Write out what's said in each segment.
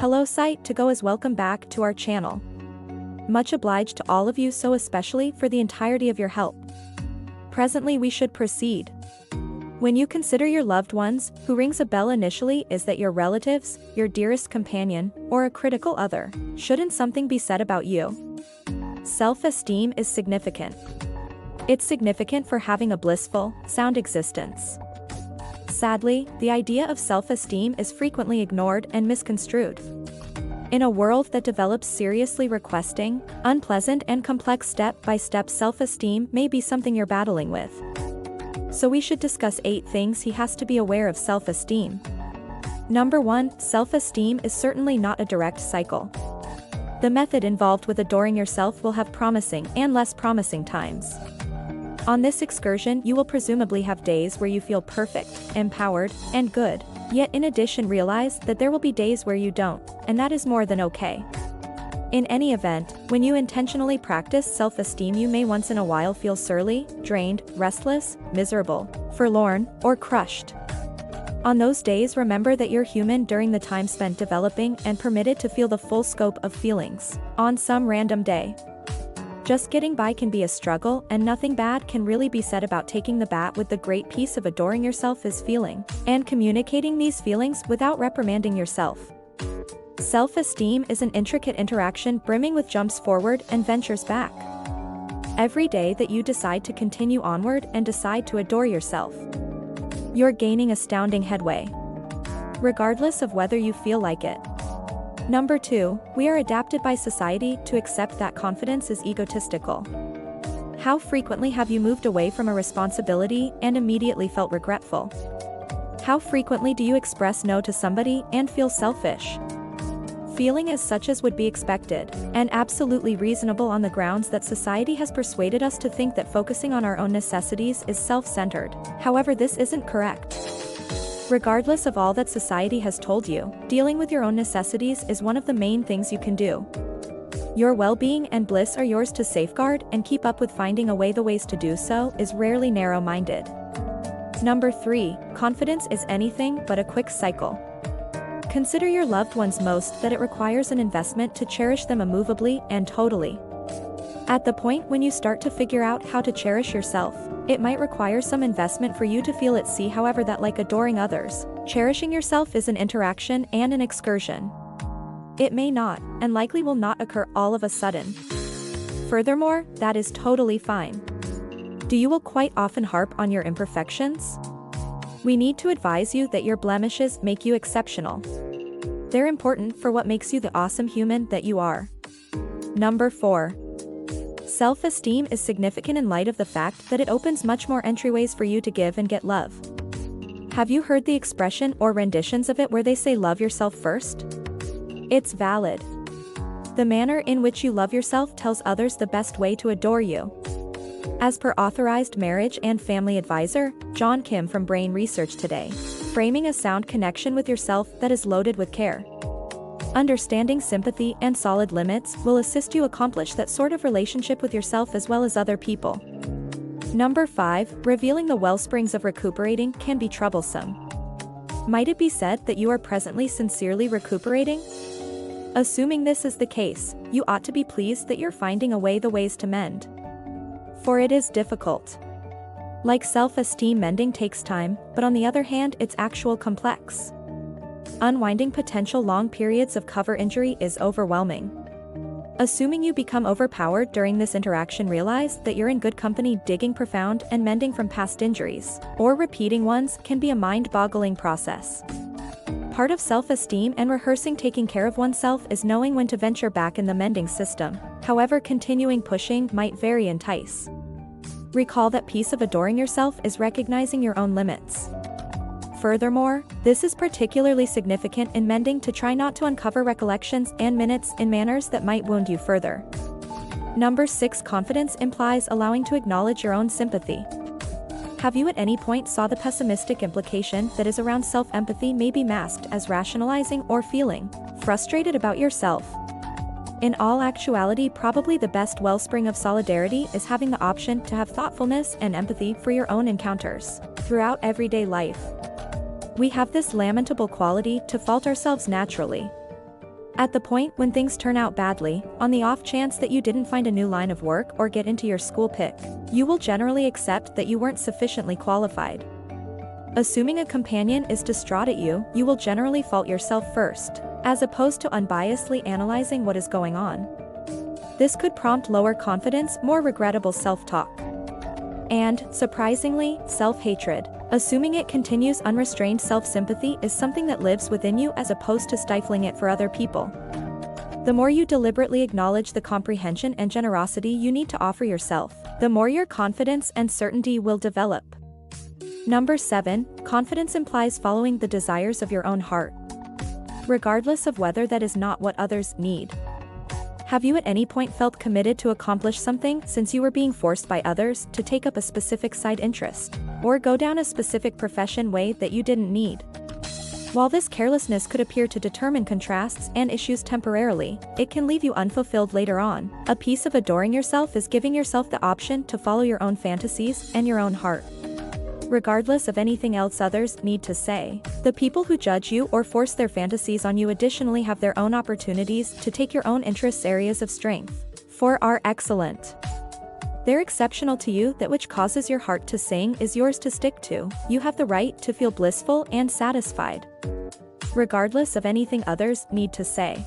Hello site to go as welcome back to our channel. Much obliged to all of you, so especially for the entirety of your help. Presently we should proceed. When you consider your loved ones, who rings a bell initially? Is that your relatives, your dearest companion, or a critical other? Shouldn't something be said about you? Self-esteem is significant. It's significant for having a blissful, sound existence. Sadly, the idea of self-esteem is frequently ignored and misconstrued. In a world that develops seriously requesting, unpleasant and complex step-by-step self-esteem may be something you're battling with. So we should discuss 8 things he has to be aware of self-esteem. Number 1, self-esteem is certainly not a direct cycle. The method involved with adoring yourself will have promising and less promising times. On this excursion, you will presumably have days where you feel perfect, empowered, and good, yet in addition realize that there will be days where you don't, and that is more than okay. In any event, when you intentionally practice self-esteem, you may once in a while feel surly, drained, restless, miserable, forlorn, or crushed. On those days, remember that you're human during the time spent developing and permitted to feel the full scope of feelings on some random day. Just getting by can be a struggle, and nothing bad can really be said about taking the bat with the great piece of adoring yourself is feeling, and communicating these feelings without reprimanding yourself. Self-esteem is an intricate interaction brimming with jumps forward and ventures back. Every day that you decide to continue onward and decide to adore yourself, you're gaining astounding headway, regardless of whether you feel like it. Number 2, we are adapted by society to accept that confidence is egotistical. How frequently have you moved away from a responsibility and immediately felt regretful? How frequently do you express no to somebody and feel selfish? Feeling as such as would be expected, and absolutely reasonable on the grounds that society has persuaded us to think that focusing on our own necessities is self-centered. However, this isn't correct. Regardless of all that society has told you, dealing with your own necessities is one of the main things you can do. Your well-being and bliss are yours to safeguard, and keep up with finding a way. The ways to do so is rarely narrow-minded. Number 3, confidence is anything but a quick cycle. Consider your loved ones most that it requires an investment to cherish them immovably and totally. At the point when you start to figure out how to cherish yourself, it might require some investment for you to feel it. See, however, that like adoring others, cherishing yourself is an interaction and an excursion. It may not, and likely will not occur all of a sudden. Furthermore, that is totally fine. Do you will quite often harp on your imperfections? We need to advise you that your blemishes make you exceptional. They're important for what makes you the awesome human that you are. Number 4. Self-esteem is significant in light of the fact that it opens much more entryways for you to give and get love. Have you heard the expression or renditions of it where they say love yourself first? It's valid. The manner in which you love yourself tells others the best way to adore you. As per authorized marriage and family advisor, John Kim from Brain Research Today, framing a sound connection with yourself that is loaded with care. Understanding sympathy and solid limits will assist you accomplish that sort of relationship with yourself as well as other people. Number 5, revealing the wellsprings of recuperating can be troublesome. Might it be said that you are presently sincerely recuperating? Assuming this is the case, you ought to be pleased that you're finding a way the ways to mend. For it is difficult. Like self-esteem, mending takes time, but on the other hand, it's actual complex. Unwinding potential long periods of cover injury is overwhelming. Assuming you become overpowered during this interaction, realize that you're in good company. Digging profound and mending from past injuries, or repeating ones, can be a mind-boggling process. Part of self-esteem and rehearsing taking care of oneself is knowing when to venture back in the mending system. However, continuing pushing might very entice. Recall that piece of adoring yourself is recognizing your own limits. Furthermore, this is particularly significant in mending to try not to uncover recollections and minutes in manners that might wound you further. Number 6, confidence implies allowing to acknowledge your own sympathy. Have you at any point saw the pessimistic implication that is around self-empathy may be masked as rationalizing or feeling frustrated about yourself? In all actuality, probably the best wellspring of solidarity is having the option to have thoughtfulness and empathy for your own encounters throughout everyday life. We have this lamentable quality to fault ourselves naturally. At the point when things turn out badly, on the off chance that you didn't find a new line of work or get into your school pick, you will generally accept that you weren't sufficiently qualified. Assuming a companion is distraught at you, you will generally fault yourself first, as opposed to unbiasedly analyzing what is going on. This could prompt lower confidence, more regrettable self-talk, and, surprisingly, self-hatred. Assuming it continues unrestrained self-sympathy is something that lives within you as opposed to stifling it for other people. The more you deliberately acknowledge the comprehension and generosity you need to offer yourself, the more your confidence and certainty will develop. Number 7, confidence implies following the desires of your own heart, regardless of whether that is not what others need. Have you at any point felt committed to accomplish something since you were being forced by others to take up a specific side interest, or go down a specific profession way that you didn't need? While this carelessness could appear to determine contrasts and issues temporarily, it can leave you unfulfilled later on. A piece of adoring yourself is giving yourself the option to follow your own fantasies and your own heart, regardless of anything else others need to say. The people who judge you or force their fantasies on you additionally have their own opportunities to take your own interests' areas of strength, for are excellent. They're exceptional to you. That which causes your heart to sing is yours to stick to. You have the right to feel blissful and satisfied, regardless of anything others need to say.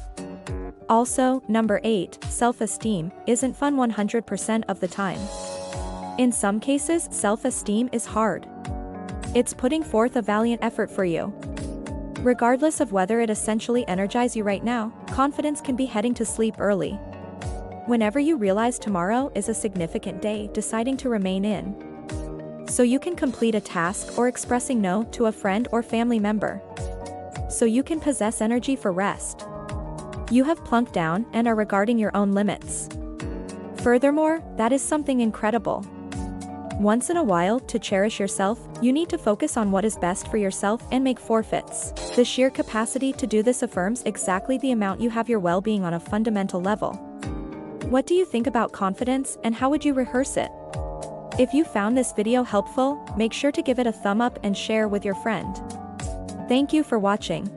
Also, number 8, self-esteem isn't fun 100% of the time. In some cases, self-esteem is hard. It's putting forth a valiant effort for you. Regardless of whether it essentially energizes you right now, confidence can be heading to sleep early. Whenever you realize tomorrow is a significant day, deciding to remain in, so you can complete a task, or expressing no to a friend or family member, so you can possess energy for rest. You have plunked down and are regarding your own limits. Furthermore, that is something incredible. Once in a while, to cherish yourself, you need to focus on what is best for yourself and make forfeits. The sheer capacity to do this affirms exactly the amount you have your well-being on a fundamental level. What do you think about confidence, and how would you rehearse it? If you found this video helpful, make sure to give it a thumb up and share with your friend. Thank you for watching.